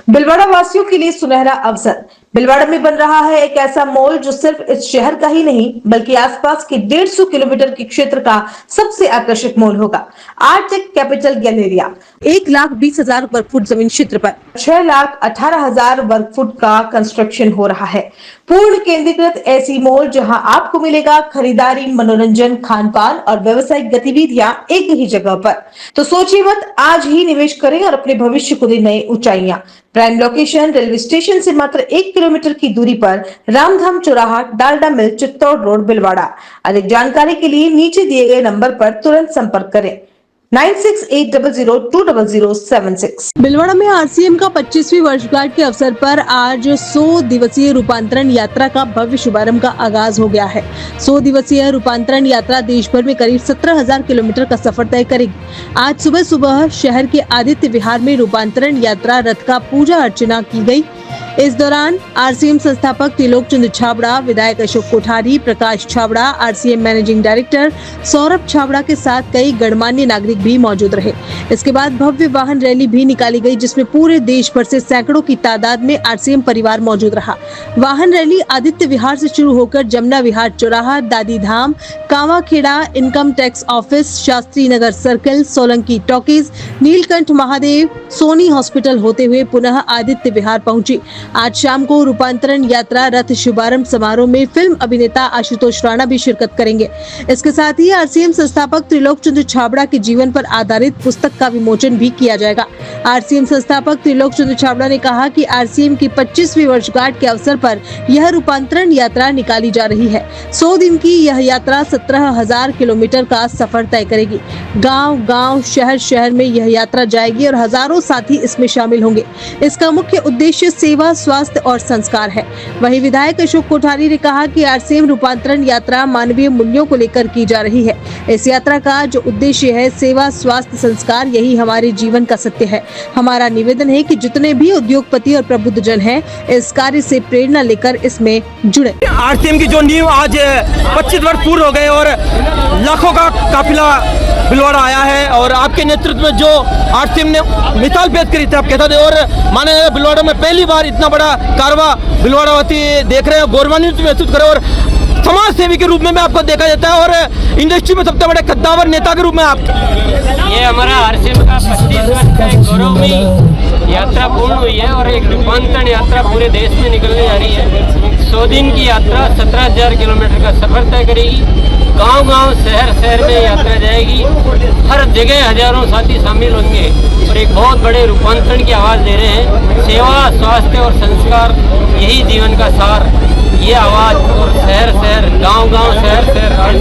भिलवाड़ा वासियों के लिए सुनहरा अवसर। भिलवाड़ा में बन रहा है एक ऐसा मॉल जो सिर्फ इस शहर का ही नहीं बल्कि आसपास के 150 किलोमीटर के क्षेत्र का सबसे आकर्षक मॉल होगा। आर्टेक कैपिटल गैलेरिया 1,20,000 वर्ग फुट जमीन क्षेत्र पर 6,18,000 वर्ग फुट का कंस्ट्रक्शन हो रहा है। पूर्ण केंद्रीकृत ऐसी मॉल जहां आपको मिलेगा खरीदारी, मनोरंजन, खान पान और व्यावसायिक गतिविधियां एक ही जगह पर। तो सोचिए मत, आज ही निवेश करें और अपने भविष्य को दे नई ऊंचाइयां। प्राइम लोकेशन रेलवे स्टेशन से मात्र 1 किलोमीटर की दूरी पर रामधाम चौराहा, डालडा मिल, चित्तौड़ रोड, भिलवाड़ा। अधिक जानकारी के लिए नीचे दिए गए नंबर पर तुरंत संपर्क करें 9680020076। भिलवाड़ा में आरसीएम का 25वीं वर्षगांठ के अवसर पर आज 100 दिवसीय रूपांतरण यात्रा का भव्य शुभारंभ का आगाज हो गया है। 100 दिवसीय रूपांतरण यात्रा देश भर में करीब 17,000 किलोमीटर का सफर तय करेगी। आज सुबह सुबह शहर के आदित्य विहार में रूपांतरण यात्रा रथ का पूजा अर्चना की गई। इस दौरान आरसीएम संस्थापक त्रिलोक चंद्र छाबड़ा, विधायक Ashok Kothari, Prakash Chhabra, RCM managing director Saurabh Chhabra के साथ कई गणमान्य नागरिक भी मौजूद रहे। इसके बाद भव्य वाहन रैली भी निकाली गई जिसमें पूरे देश भर से सैकड़ों की तादाद में आरसीएम परिवार मौजूद रहा। वाहन रैली आदित्य विहार से शुरू होकर जमुना विहार चौराहा, Dadi Dham, Kawakheda, income tax office, Shastri Nagar circle, Solanki talkies, Neelkanth Mahadev, Soni hospital होते हुए पुनः आदित्य विहार पहुंची। आज शाम को रूपांतरण यात्रा रथ शुभारंभ समारोह में फिल्म अभिनेता आशुतोष राणा भी शिरकत करेंगे। इसके साथ ही आरसीएम संस्थापक त्रिलोक चंद्र छाबड़ा के जीवन पर आधारित पुस्तक का विमोचन भी किया जाएगा। आरसीएम संस्थापक त्रिलोक चंद्र छाबड़ा ने कहा कि आरसीएम की 25वीं वर्षगांठ के अवसर पर यह रूपांतरण यात्रा निकाली जा रही है। 100 दिन की यह यात्रा 17,000 किलोमीटर का सफर तय करेगी। गांव-गांव, शहर-शहर में यह यात्रा जाएगी और हजारों साथी इसमें शामिल होंगे। इसका मुख्य उद्देश्य सेवा, स्वास्थ्य और संस्कार है। वहीं विधायक अशोक कोठारी ने कहा कि आरसीएम रूपांतरण यात्रा मानवीय मूल्यों को लेकर की जा रही है। इस यात्रा का जो उद्देश्य है सेवा, स्वास्थ्य, संस्कार, यही हमारे जीवन का सत्य है। हमारा निवेदन है कि जितने भी उद्योगपति और प्रबुद्ध जन हैं इस कार्य से प्रेरणा लेकर इसमें जुड़े। आरसीएम की जो नींव आज 25 वर्ष पूर्ण हो गए और लाखों का काफिला भिलवाड़ा आया है और आपके नेतृत्व में जो आरसीएम ने मिसाल पेश करी थी आप कहते थे और माने भिलवाड़ा में पहली बार इतना बड़ा कारवा भिलवाड़ावासी देख रहे हैं, गौरवान्वित महसूस करे और समाज सेवी के रूप में आपको देखा जाता है और इंडस्ट्री में सबसे बड़े कद्दावर नेता के रूप में आप। ये हमारा आरसीएम का 25 वर्ष का एक गौरवमयी यात्रा पूर्ण हुई है और एक रूपांतरण यात्रा पूरे देश में निकलने जा रही है। 100 दिन की यात्रा 17,000 किलोमीटर का सफर तय करेगी। गांव-गांव, शहर-शहर में यात्रा जाएगी। हर जगह हजारों साथी शामिल होंगे और एक बहुत बड़े रूपांतरण की आवाज़ दे रहे हैं। सेवा, स्वास्थ्य और संस्कार, यही जीवन का सार। ये आवाज़ और शहर-शहर, गांव-गांव, शहर-शहर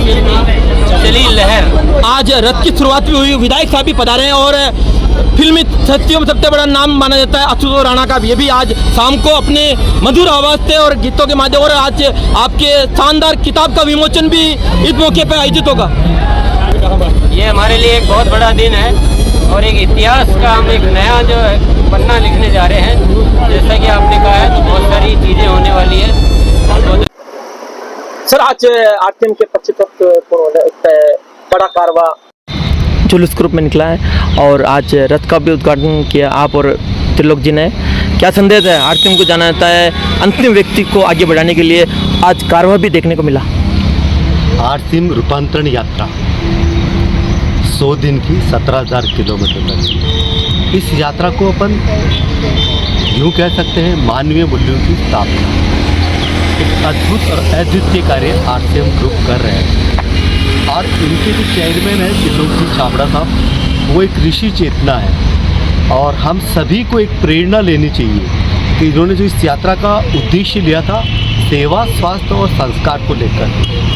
चली लहर। आज रथ की शुरुआत भी हुई, विधायक साहब भी पधारे हैं और फिल्मी हस्तियों में सबसे बड़ा नाम माना जाता है आशुतोष राणा का। ये भी आज शाम को अपने मधुर आवाज से और गीतों के माध्यम और आज आपके शानदार किताब का विमोचन भी इस मौके पर आयोजित होगा। ये हमारे लिए एक बहुत बड़ा दिन है और एक इतिहास का हम एक नया जो पन्ना लिखने जा रहे हैं। जैसा कि आपने कहा है तो बहुत सारी चीज़ें होने वाली है। सर, आज आरसीएम के 25 बड़ा कारवा जुलूस के रूप में निकला है और आज रथ का भी उद्घाटन किया आप और त्रिलोक जी ने। क्या संदेश है? आरसीएम को जाना जाता है अंतिम व्यक्ति को आगे बढ़ाने के लिए, आज कारवा भी देखने को मिला। आरसीएम रूपांतरण यात्रा 100 दिन की 17,000 किलोमीटर तक। इस यात्रा को अपन यूँ कह सकते हैं मानवीय मूल्यों की स्थापना। एक अद्भुत और अद्वितीय कार्य आरसीएम ग्रुप कर रहे हैं और इनके जो चेयरमैन है त्रिलोक जी छाबड़ा साहब, वो एक ऋषि चेतना है और हम सभी को एक प्रेरणा लेनी चाहिए कि इन्होंने जो इस यात्रा का उद्देश्य लिया था सेवा, स्वास्थ्य और संस्कार को लेकर,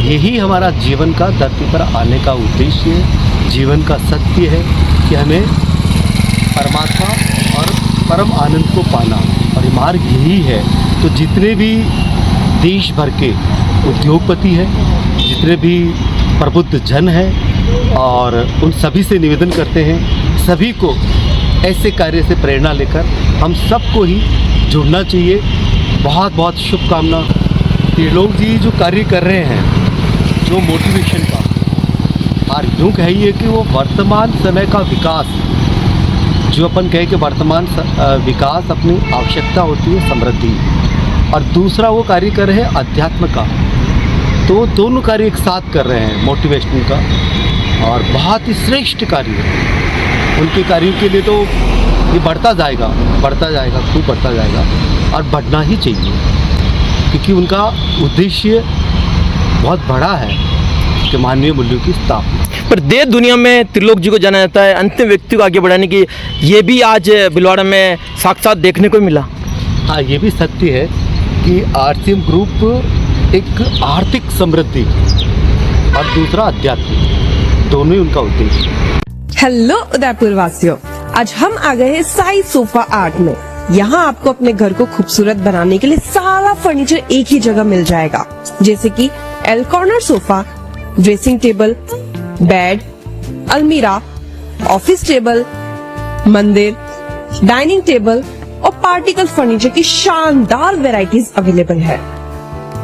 यही हमारा जीवन का धरती पर आने का उद्देश्य है, जीवन का सत्य है कि हमें परमात्मा और परम आनंद को पाना और ये मार्ग यही है। तो जितने भी देश भर के उद्योगपति हैं, जितने भी प्रबुद्ध जन हैं और उन सभी से निवेदन करते हैं सभी को ऐसे कार्य से प्रेरणा लेकर हम सबको ही जुड़ना चाहिए। बहुत बहुत शुभकामना। त्रिलोक जी जो कार्य कर रहे हैं, जो मोटिवेशन का, और यूँ कहिए कि वो वर्तमान समय का विकास जो अपन कहे कि वर्तमान विकास अपनी आवश्यकता होती है समृद्धि, और दूसरा वो कार्य कर रहे हैं अध्यात्म का। तो दोनों कार्य एक साथ कर रहे हैं मोटिवेशन का, और बहुत ही श्रेष्ठ कार्य है। उनके कार्यों के लिए तो ये बढ़ता जाएगा, खूब बढ़ता जाएगा, और बढ़ना ही चाहिए, क्योंकि उनका उद्देश्य बहुत बड़ा है कि मानवीय मूल्यों की स्थापना। पर देश दुनिया में त्रिलोक जी को जाना जाता है, अंतिम व्यक्ति को आगे बढ़ाने की, ये भी आज भिलवाड़ा में साक्षात देखने को मिला। हाँ, ये भी सत्य है कि आरसीएम ग्रुप एक आर्थिक समृद्धि और दूसरा अध्यात्म, दोनों ही उनका उद्देश्य है। हेलो उदयपुर वासियों, आज हम आ गए हैं साई सोफा आर्ट में। यहाँ आपको अपने घर को खूबसूरत बनाने के लिए सारा फर्नीचर एक ही जगह मिल जाएगा, जैसे कि L corner sofa, dressing table, bed, अलमीरा, ऑफिस टेबल, मंदिर, डाइनिंग टेबल और पार्टिकल फर्नीचर की शानदार वैरायटीज अवेलेबल है।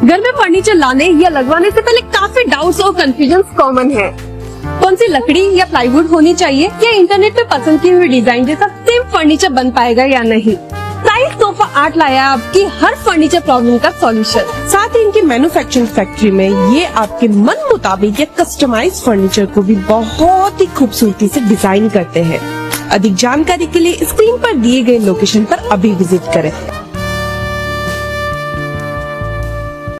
घर में फर्नीचर लाने या लगवाने से पहले काफी डाउट्स और कंफ्यूजन कॉमन है। कौन सी लकड़ी या प्लाईवुड होनी चाहिए, या इंटरनेट पे पसंद की हुई डिजाइन जैसा सेम फर्नीचर बन पाएगा या नहीं। साई सोफा आर्ट लाया आपकी हर फर्नीचर प्रॉब्लम का सॉल्यूशन। साथ ही इनकी मैन्युफैक्चरिंग फैक्ट्री में ये आपके मन मुताबिक या कस्टमाइज फर्नीचर को भी बहुत ही खूबसूरती से डिजाइन करते हैं। अधिक जानकारी के लिए स्क्रीन पर दिए गए लोकेशन पर अभी विजिट करें।